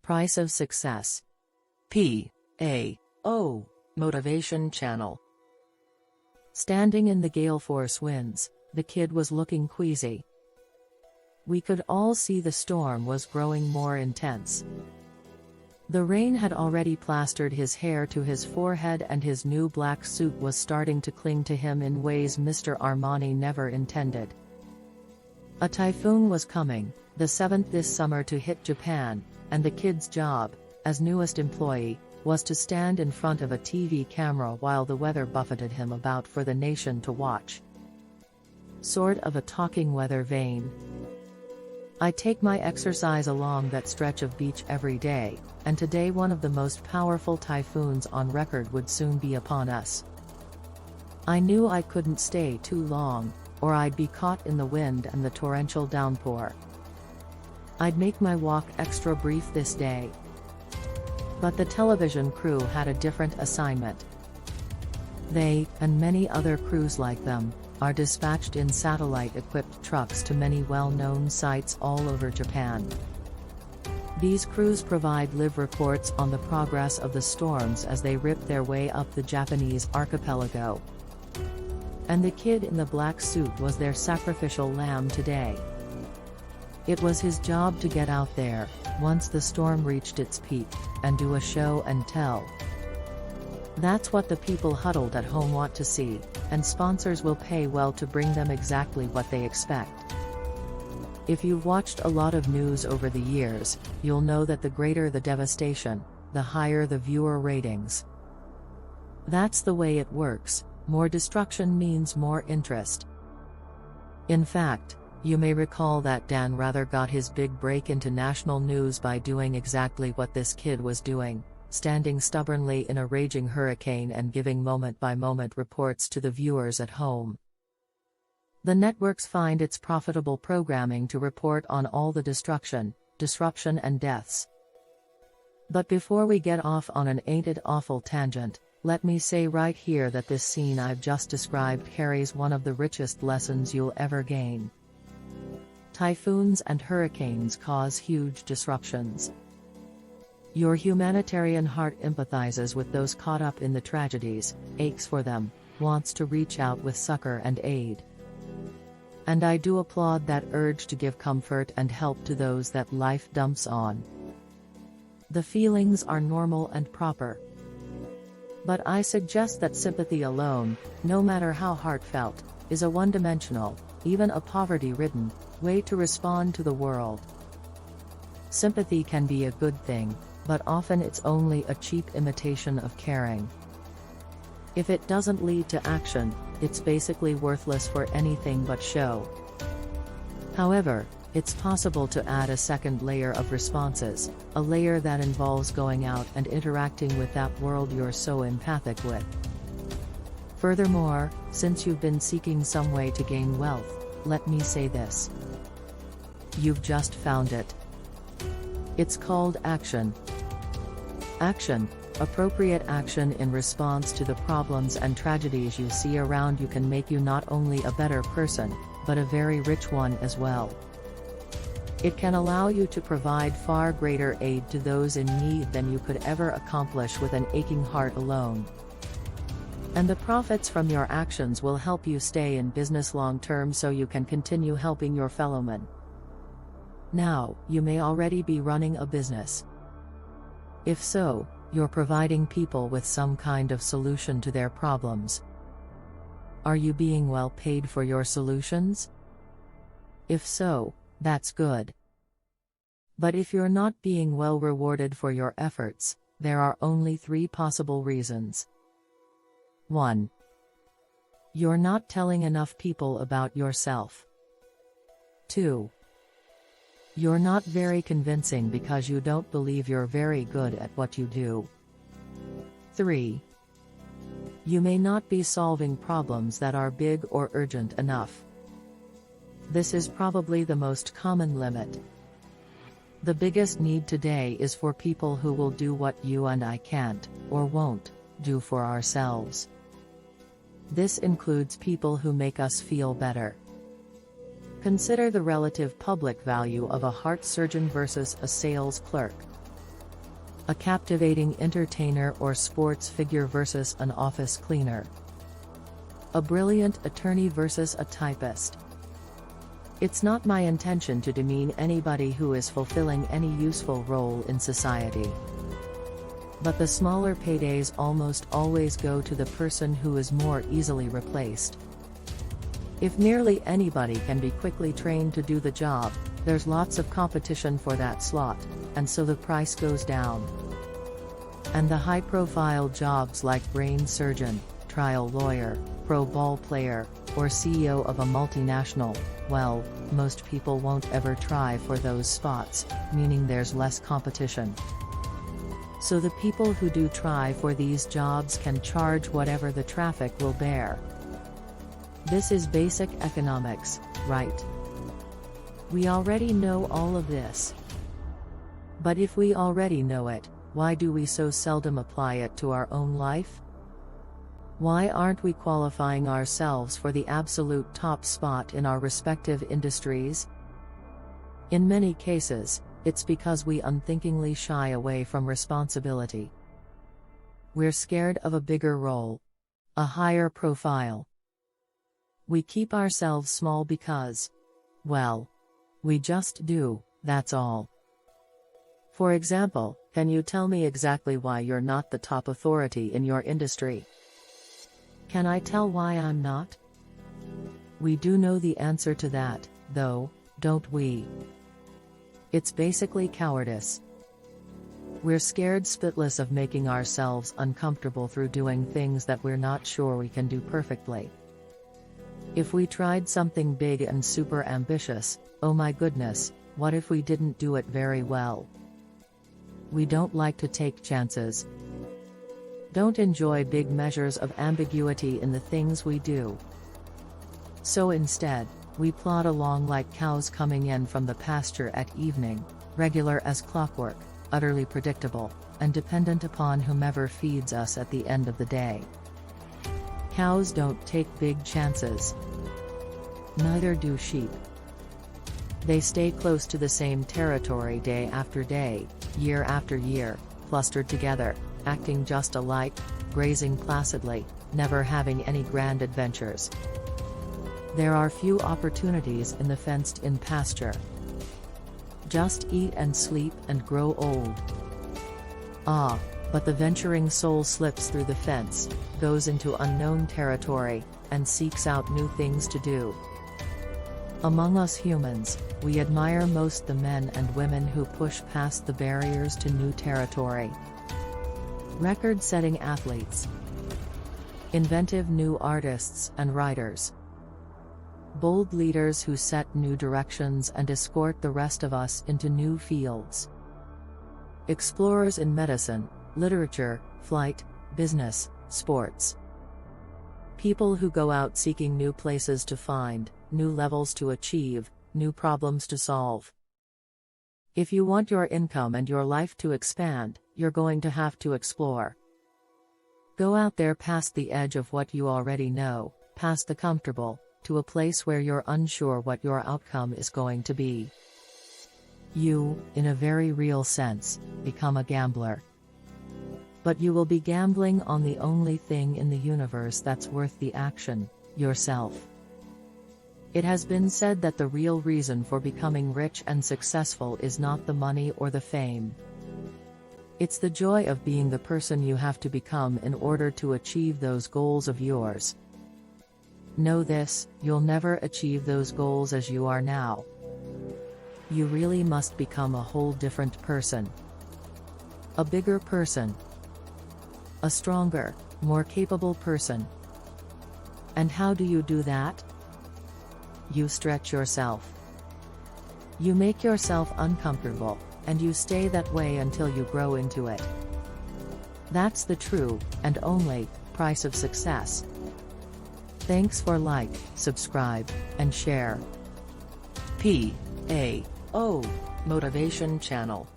Price of Success. P.A.o. Motivation Channel. Standing in the gale-force winds, the kid was looking queasy. We could all see the storm was growing more intense. The rain had already plastered his hair to his forehead, and his new black suit was starting to cling to him in ways Mr. Armani never intended. A typhoon was coming, the 7th this summer, to hit Japan, and the kid's job, as newest employee, was to stand in front of a TV camera while the weather buffeted him about for the nation to watch. Sort of a talking weather vane. I take my exercise along that stretch of beach every day, and today one of the most powerful typhoons on record would soon be upon us. I knew I couldn't stay too long, or I'd be caught in the wind and the torrential downpour. I'd make my walk extra brief this day. But the television crew had a different assignment. They, and many other crews like them, are dispatched in satellite-equipped trucks to many well-known sites all over Japan. These crews provide live reports on the progress of the storms as they rip their way up the Japanese archipelago. And the kid in the black suit was their sacrificial lamb today. It was his job to get out there, once the storm reached its peak, and do a show and tell. That's what the people huddled at home want to see, and sponsors will pay well to bring them exactly what they expect. If you've watched a lot of news over the years, you'll know that the greater the devastation, the higher the viewer ratings. That's the way it works. More destruction means more interest. In fact, you may recall that Dan Rather got his big break into national news by doing exactly what this kid was doing, standing stubbornly in a raging hurricane and giving moment-by-moment reports to the viewers at home. The networks find it's profitable programming to report on all the destruction, disruption and deaths. But before we get off on an ain't it awful tangent, let me say right here that this scene I've just described carries one of the richest lessons you'll ever gain. Typhoons and hurricanes cause huge disruptions. Your humanitarian heart empathizes with those caught up in the tragedies, aches for them, wants to reach out with succor and aid. And I do applaud that urge to give comfort and help to those that life dumps on. The feelings are normal and proper. But I suggest that sympathy alone, no matter how heartfelt, is a one-dimensional, even a poverty-ridden, way to respond to the world. Sympathy can be a good thing, but often it's only a cheap imitation of caring. If it doesn't lead to action, it's basically worthless for anything but show. However, it's possible to add a second layer of responses, a layer that involves going out and interacting with that world you're so empathic with. Furthermore, since you've been seeking some way to gain wealth, let me say this. You've just found it. It's called action. Action, appropriate action in response to the problems and tragedies you see around you, can make you not only a better person, but a very rich one as well. It can allow you to provide far greater aid to those in need than you could ever accomplish with an aching heart alone. And the profits from your actions will help you stay in business long term so you can continue helping your fellowmen. Now, you may already be running a business. If so, you're providing people with some kind of solution to their problems. Are you being well paid for your solutions? If so, that's good. But if you're not being well rewarded for your efforts, there are only 3 possible reasons. 1. You're not telling enough people about yourself. 2. You're not very convincing because you don't believe you're very good at what you do. 3. You may not be solving problems that are big or urgent enough. This is probably the most common limit. The biggest need today is for people who will do what you and I can't, or won't, do for ourselves. This includes people who make us feel better. Consider the relative public value of a heart surgeon versus a sales clerk. A captivating entertainer or sports figure versus an office cleaner. A brilliant attorney versus a typist. It's not my intention to demean anybody who is fulfilling any useful role in society. But the smaller paydays almost always go to the person who is more easily replaced. If nearly anybody can be quickly trained to do the job, there's lots of competition for that slot, and so the price goes down. And the high-profile jobs like brain surgeon, trial lawyer, pro ball player, or CEO of a multinational, well, most people won't ever try for those spots, meaning there's less competition. So the people who do try for these jobs can charge whatever the traffic will bear. This is basic economics, right? We already know all of this. But if we already know it, why do we so seldom apply it to our own life? Why aren't we qualifying ourselves for the absolute top spot in our respective industries? In many cases, it's because we unthinkingly shy away from responsibility. We're scared of a bigger role, a higher profile. We keep ourselves small because, well, we just do, that's all. For example, can you tell me exactly why you're not the top authority in your industry? Can I tell why I'm not? We do know the answer to that, though, don't we? It's basically cowardice. We're scared spitless of making ourselves uncomfortable through doing things that we're not sure we can do perfectly. If we tried something big and super ambitious, oh my goodness, what if we didn't do it very well? We don't like to take chances. Don't enjoy big measures of ambiguity in the things we do. So instead, we plod along like cows coming in from the pasture at evening, regular as clockwork, utterly predictable, and dependent upon whomever feeds us at the end of the day. Cows don't take big chances. Neither do sheep. They stay close to the same territory day after day, year after year, clustered together, acting just alike, grazing placidly, never having any grand adventures. There are few opportunities in the fenced-in pasture. Just eat and sleep and grow old. Ah, but the venturing soul slips through the fence, goes into unknown territory, and seeks out new things to do. Among us humans, we admire most the men and women who push past the barriers to new territory. Record-setting athletes. Inventive new artists and writers. Bold leaders who set new directions and escort the rest of us into new fields. Explorers in medicine, literature, flight, business, sports. People who go out seeking new places to find, new levels to achieve, new problems to solve. If you want your income and your life to expand, you're going to have to explore. Go out there past the edge of what you already know, past the comfortable, to a place where you're unsure what your outcome is going to be. You, in a very real sense, become a gambler. But you will be gambling on the only thing in the universe that's worth the action, yourself. It has been said that the real reason for becoming rich and successful is not the money or the fame. It's the joy of being the person you have to become in order to achieve those goals of yours. Know this, you'll never achieve those goals as you are now. You really must become a whole different person. A bigger person. A stronger, more capable person. And how do you do that? You stretch yourself. You make yourself uncomfortable, and you stay that way until you grow into it. That's the true, and only, price of success. Thanks for like, subscribe, and share. P.A.o. Motivation Channel.